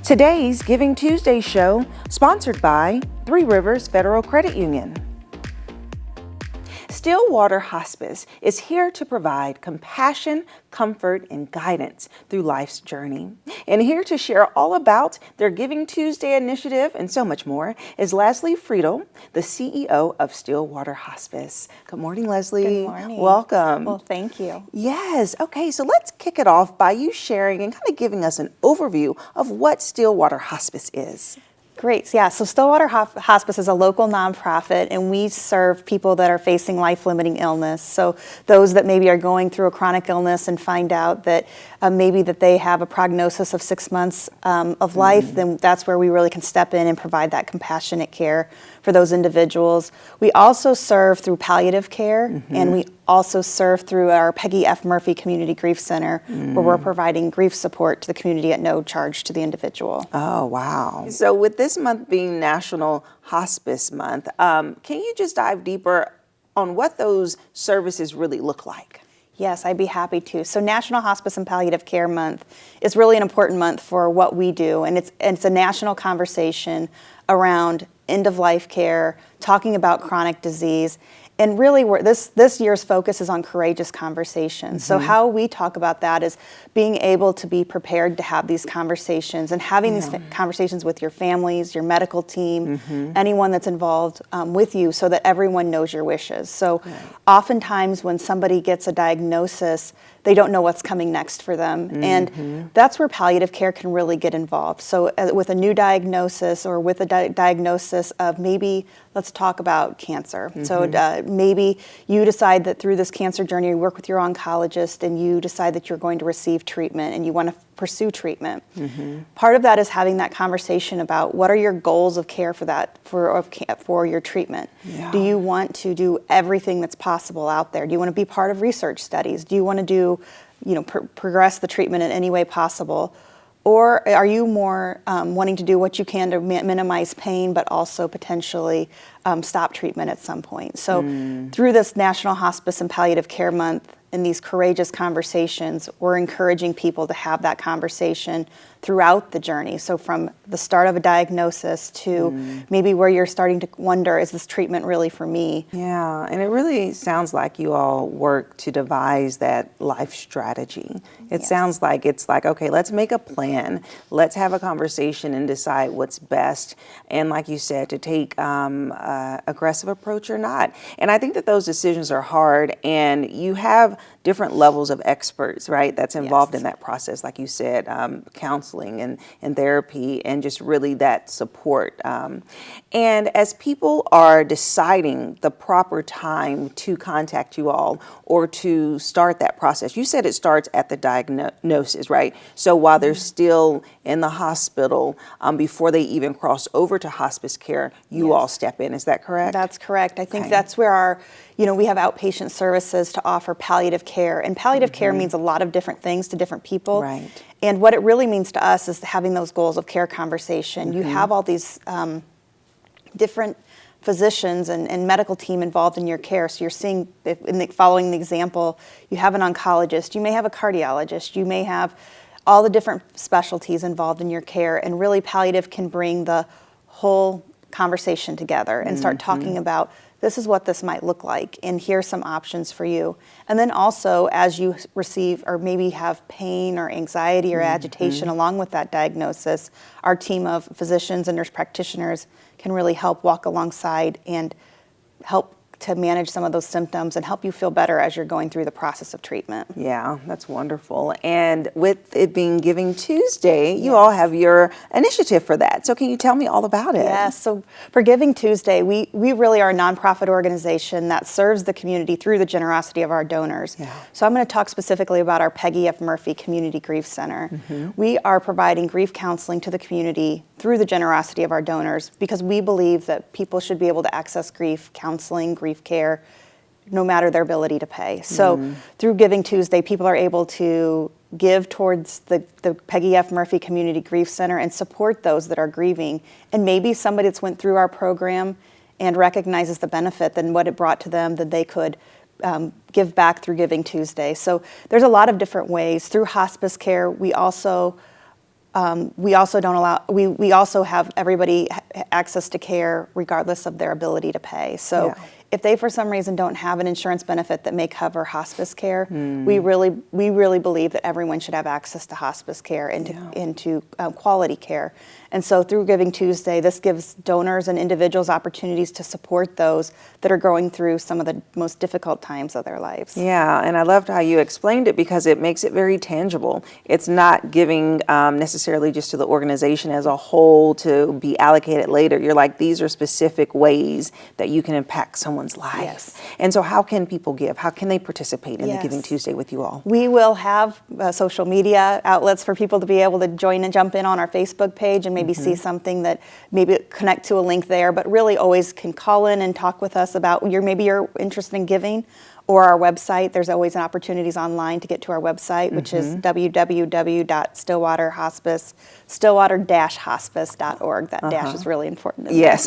Today's Giving Tuesday show, sponsored by Three Rivers Federal Credit Union. Stillwater Hospice is here to provide compassion, comfort, and guidance through life's journey. And here to share all about their Giving Tuesday initiative and so much more is Leslie Fiedel, the CEO of Stillwater Hospice. Good morning, Leslie. Good morning. Welcome. Well, thank you. Yes. Okay, so let's kick it off by you sharing and kind of giving us an overview of what Stillwater Hospice is. Great. Yeah, so Stillwater Hospice is a local nonprofit, and we serve people that are facing life-limiting illness. So those that maybe are going through a chronic illness and find out that maybe that they have a prognosis of 6 months of life, then that's where we really can step in and provide that compassionate care for those individuals. We also serve through Paliative Care, and we also serve through our Peggy F. Murphy Community Grief Center, where we're providing grief support to the community at no charge to the individual. Oh, wow. So with this month being National Hospice Month, can you just dive deeper on what those services really look like? Yes, I'd be happy to. So National Hospice and Palliative Care Month is really an important month for what we do, and it's a national conversation around end-of-life care, talking about chronic disease. And really, this year's focus is on courageous conversations. So how we talk about that is being able to be prepared to have these conversations and having these conversations with your families, your medical team, anyone that's involved with you, so that everyone knows your wishes. So oftentimes when somebody gets a diagnosis, they don't know what's coming next for them. And that's where palliative care can really get involved. So with a new diagnosis, or with a diagnosis of maybe, let's talk about cancer. So maybe you decide that through this cancer journey, you work with your oncologist and you decide that you're going to receive treatment and you want to pursue treatment. Part of that is having that conversation about what are your goals of care for that, for your treatment. Do you want to do everything that's possible out there? Do you want to be part of research studies? Do you want to do, progress the treatment in any way possible? Or are you more wanting to do what you can to minimize pain, but also potentially stop treatment at some point? So through this National Hospice and Palliative Care Month and these courageous conversations, we're encouraging people to have that conversation throughout the journey. So from the start of a diagnosis to maybe where you're starting to wonder, is this treatment really for me? Yeah, and it really sounds like you all work to devise that life strategy. It sounds like it's like, okay, let's make a plan. Let's have a conversation and decide what's best. And like you said, to take aggressive approach or not. And I think that those decisions are hard, and you have different levels of experts, right, that's involved in that process, like you said, counseling and therapy, and just really that support. And as people are deciding the proper time to contact you all or to start that process, you said it starts at the diagnosis, right? So while they're still in the hospital, before they even cross over to hospice care, you all step in. Is that correct? That's correct. I think that's where our, we have outpatient services to offer palliative care. And palliative care means a lot of different things to different people. Right. And what it really means to us is having those goals of care conversation. You have all these different physicians and medical team involved in your care. So you're seeing, following the example, you have an oncologist, you may have a cardiologist, you may have all the different specialties involved in your care. And really, palliative can bring the whole conversation together and start talking about, this is what this might look like, and here's some options for you. And then also, as you receive or maybe have pain or anxiety or agitation along with that diagnosis, our team of physicians and nurse practitioners can really help walk alongside and help to manage some of those symptoms and help you feel better as you're going through the process of treatment. Yeah, that's wonderful. And with it being Giving Tuesday, you all have your initiative for that. So can you tell me all about it? Yes, so for Giving Tuesday, we really are a nonprofit organization that serves the community through the generosity of our donors. So I'm going to talk specifically about our Peggy F. Murphy Community Grief Center. We are providing grief counseling to the community through the generosity of our donors, because we believe that people should be able to access grief counseling, grief care, no matter their ability to pay. So through Giving Tuesday, people are able to give towards the Peggy F. Murphy Community Grief Center and support those that are grieving. And maybe somebody that's went through our program and recognizes the benefit and what it brought to them, that they could give back through Giving Tuesday. So there's a lot of different ways. Through hospice care, we also We also don't allow, we also have everybody access to care regardless of their ability to pay. So Yeah. if they for some reason don't have an insurance benefit that may cover hospice care, we really believe that everyone should have access to hospice care and into quality care. And so through Giving Tuesday, this gives donors and individuals opportunities to support those that are going through some of the most difficult times of their lives. Yeah, and I loved how you explained it because it makes it very tangible. It's not giving necessarily just to the organization as a whole to be allocated later. You're like, these are specific ways that you can impact someone's life. Yes. And so how can people give? How can they participate in the Yes. Giving Tuesday with you all? We will have social media outlets for people to be able to join and jump in on our Facebook page and maybe see something that maybe connect to a link there, but really always can call in and talk with us about maybe you're interested in giving, or our website. There's always opportunities online to get to our website, which is stillwater-hospice.org. That dash is really important. Yes.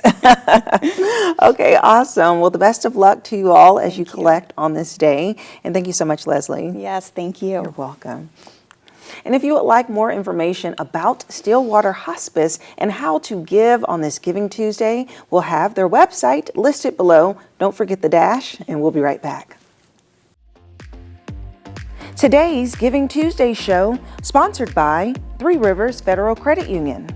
Okay, awesome. Well, the best of luck to you all as you collect on this day. And thank you so much, Leslie. Yes, thank you. You're welcome. And if you would like more information about Stillwater Hospice and how to give on this Giving Tuesday, we'll have their website listed below. Don't forget the dash, and we'll be right back. Today's Giving Tuesday show, sponsored by Three Rivers Federal Credit Union.